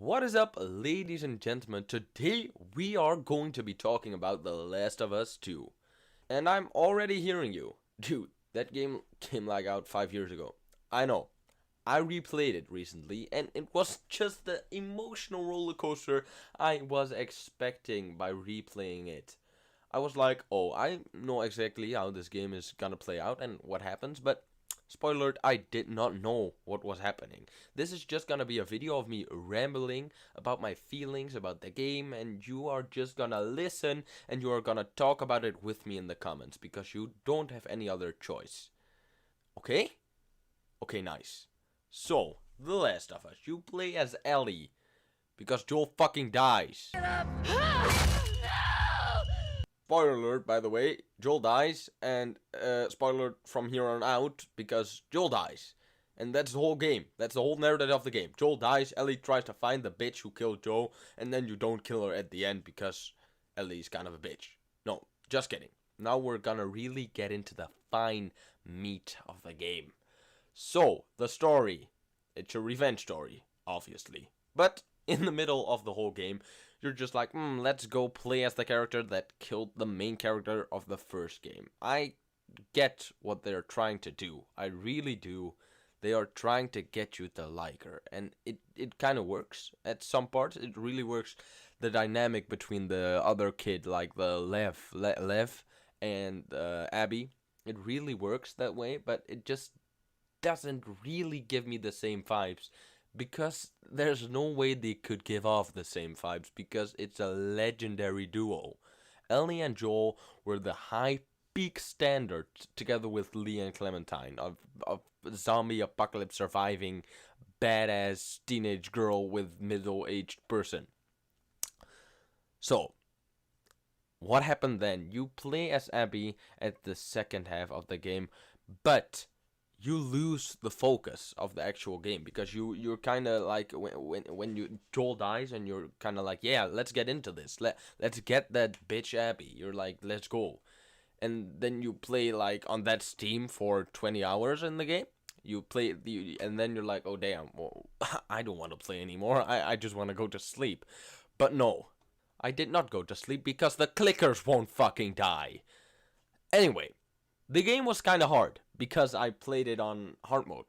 What is up, ladies and gentlemen? Today we are going to be talking about The Last of Us 2. And I'm already hearing you. Dude, that game came like out 5 years ago. I know. I replayed it recently and it was just the emotional roller coaster I was expecting by replaying it. I was like, oh, I know exactly how this game is gonna play out and what happens, but spoiler alert, I did not know what was happening. This is just gonna be a video of me rambling about my feelings about the game, and you are just gonna listen and you are gonna talk about it with me in the comments because you don't have any other choice. Okay? Okay, nice. So, The Last of Us. You play as Ellie because Joel fucking dies. Spoiler alert, by the way, Joel dies, and spoiler alert from here on out, because Joel dies. And that's the whole game. That's the whole narrative of the game. Joel dies, Ellie tries to find the bitch who killed Joel, and then you don't kill her at the end because Ellie's kind of a bitch. No, just kidding. Now we're gonna really get into the fine meat of the game. So, the story. It's a revenge story, obviously. But in the middle of the whole game, you're just like, let's go play as the character that killed the main character of the first game. I get what they're trying to do. I really do. They are trying to get you to like her. And it kind of works. At some parts, it really works. The dynamic between the other kid, like the Lev and Abby, it really works that way. But it just doesn't really give me the same vibes. Because there's no way they could give off the same vibes because it's a legendary duo. Ellie and Joel were the high peak standard together with Lee and Clementine of zombie apocalypse surviving badass teenage girl with middle-aged person. So, what happened then? You play as Abby at the second half of the game, but you lose the focus of the actual game because you're kind of like when you Joel dies and you're kind of like, yeah, let's get into this, let's get that bitch Abby. You're like, let's go. And then you play like on that Steam for 20 hours in the game. You play and then you're like, oh damn, well, I don't want to play anymore. I just want to go to sleep. But no, I did not go to sleep because the clickers won't fucking die. Anyway, the game was kind of hard because I played it on hard mode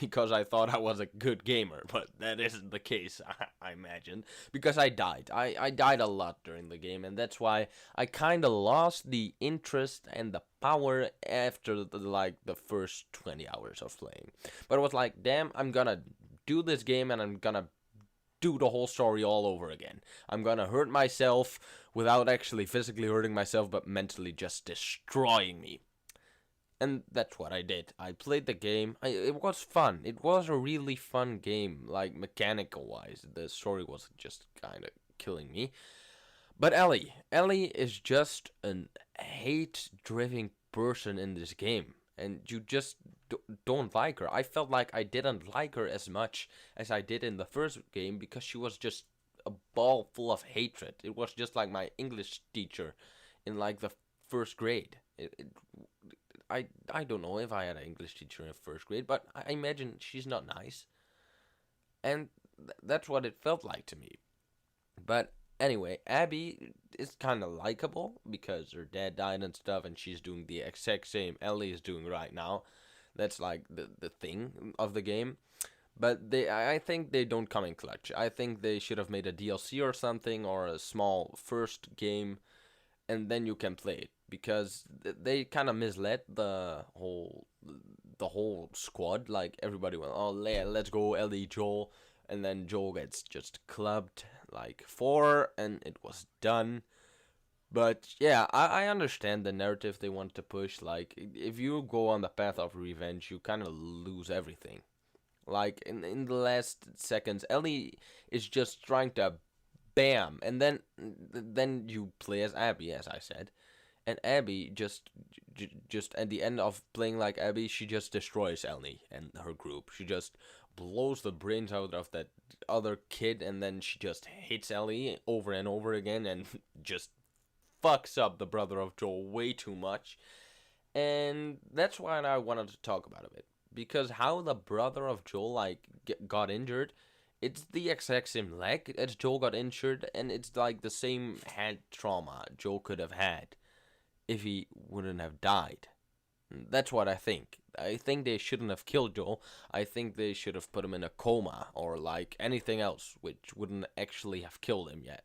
because I thought I was a good gamer, but that isn't the case, I imagine, because I died. I died a lot during the game, and that's why I kind of lost the interest and the power after the first 20 hours of playing. But I was like, damn, I'm gonna do this game and I'm gonna do the whole story all over again. I'm gonna hurt myself without actually physically hurting myself, but mentally just destroying me. And that's what I did. I played the game. It was fun. It was a really fun game, like mechanical wise. The story was just kind of killing me. But Ellie is just an hate-driven person in this game. And you just don't like her. I felt like I didn't like her as much as I did in the first game because she was just a ball full of hatred. It was just like my English teacher in like the first grade. I don't know if I had an English teacher in first grade, but I imagine she's not nice. And that's what it felt like to me. But anyway, Abby is kind of likable because her dad died and stuff, and she's doing the exact same Ellie is doing right now. That's like the thing of the game. But I think they don't come in clutch. I think they should have made a DLC or something, or a small first game, and then you can play it. Because they kind of misled the whole squad. Like everybody went, oh yeah, let's go Ellie, Joel, and then Joel gets just clubbed like 4, and it was done. But yeah, I understand the narrative they want to push. Like if you go on the path of revenge, you kind of lose everything. Like in the last seconds, Ellie is just trying to bam, and then you play as Abby, as I said. And Abby just at the end of playing like Abby, she just destroys Ellie and her group. She just blows the brains out of that other kid, and then she just hits Ellie over and over again and just fucks up the brother of Joel way too much. And that's why I wanted to talk about it. Because how the brother of Joel got injured It's the exact same leg as Joel got injured, and it's like the same head trauma Joel could have had if he wouldn't have died. That's what I think. I think they shouldn't have killed Joel. I think they should have put him in a coma or like anything else which wouldn't actually have killed him yet.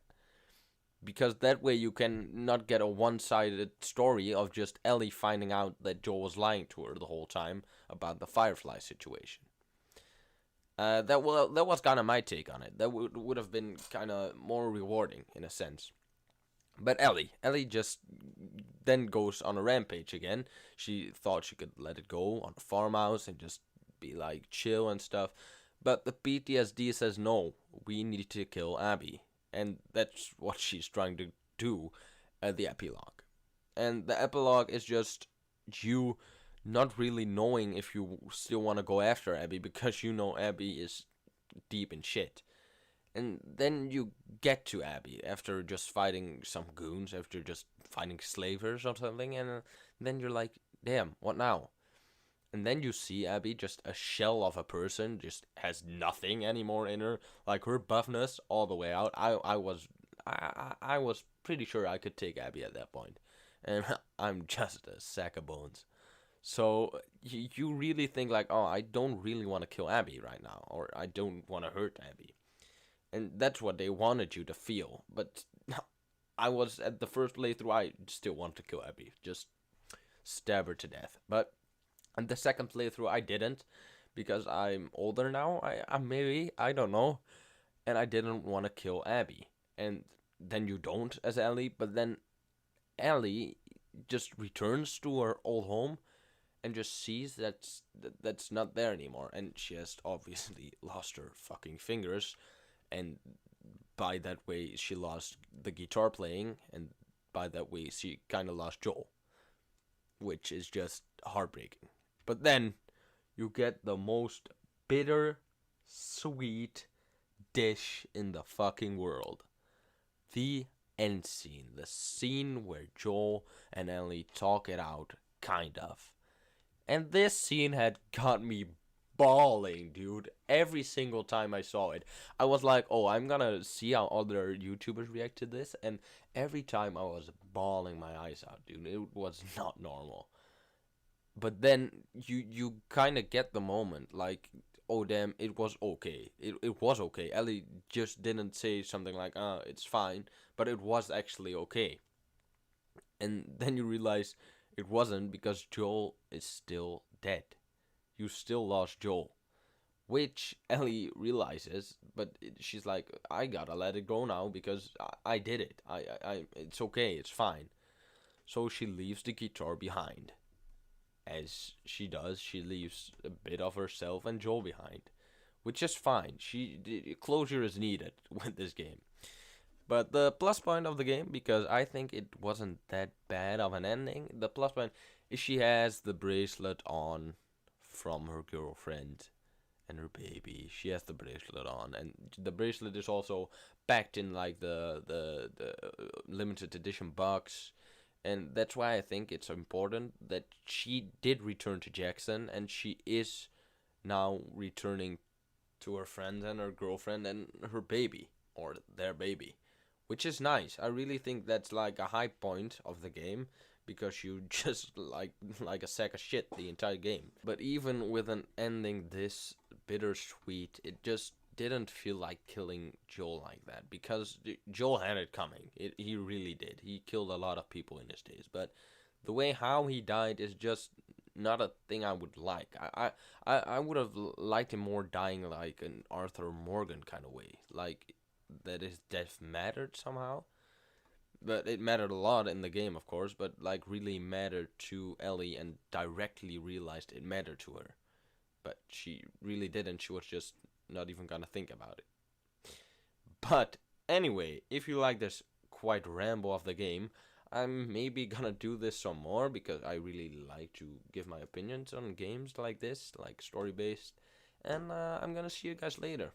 Because that way you can not get a one-sided story of just Ellie finding out that Joel was lying to her the whole time about the Firefly situation. That was kind of my take on it. That would have been kind of more rewarding in a sense. But Ellie just then goes on a rampage again. She thought she could let it go on a farmhouse and just be like chill and stuff. But the PTSD says no, we need to kill Abby. And that's what she's trying to do at the epilogue. And the epilogue is just you not really knowing if you still want to go after Abby because you know Abby is deep in shit. And then you get to Abby after just fighting some goons, after just fighting slavers or something, and then you're like, damn, what now? And then you see Abby, just a shell of a person, just has nothing anymore in her, like her buffness all the way out. I was pretty sure I could take Abby at that point, and I'm just a sack of bones. So you really think like, oh, I don't really want to kill Abby right now, or I don't want to hurt Abby, and that's what they wanted you to feel. But I was at the first playthrough, I still want to kill Abby, just stab her to death. But and the second playthrough, I didn't, because I'm older now. I maybe, I don't know, and I didn't want to kill Abby. And then you don't as Ellie, but then Ellie just returns to her old home and just sees that's not there anymore, and she has obviously lost her fucking fingers, and by that way she lost the guitar playing, and by that way she kind of lost Joel, which is just heartbreaking. But then you get the most bitter, sweet dish in the fucking world. The end scene. The scene where Joel and Ellie talk it out, kind of. And this scene had got me bawling, dude. Every single time I saw it, I was like, oh, I'm gonna see how other YouTubers react to this. And every time I was bawling my eyes out, dude. It was not normal. But then you kind of get the moment, like, oh damn, it was okay. It was okay. Ellie just didn't say something like, it's fine, but it was actually okay. And then you realize it wasn't, because Joel is still dead. You still lost Joel, which Ellie realizes, but she's like, I gotta let it go now because I did it. It's okay, it's fine. So she leaves the guitar behind. As she does, she leaves a bit of herself and Joel behind, which is fine. Closure is needed with this game. But the plus point of the game, because I think it wasn't that bad of an ending, the plus point is she has the bracelet on from her girlfriend and her baby. She has the bracelet on, and the bracelet is also packed in like the limited edition box. And that's why I think it's important that she did return to Jackson, and she is now returning to her friends and her girlfriend and her baby, or their baby, which is nice. I really think that's like a high point of the game, because you just like a sack of shit the entire game. But even with an ending this bittersweet, it just didn't feel like killing Joel like that, because Joel had it coming. He really did. He killed a lot of people in his days, but the way how he died is just not a thing I would like. I would have liked him more dying like an Arthur Morgan kind of way, like that his death mattered somehow. But it mattered a lot in the game, of course, but like really mattered to Ellie, and directly realized it mattered to her. But she really didn't. She was just not even gonna think about it. But anyway, if you like this quite ramble of the game, I'm maybe gonna do this some more, because I really like to give my opinions on games like this, like story based. And I'm gonna see you guys later.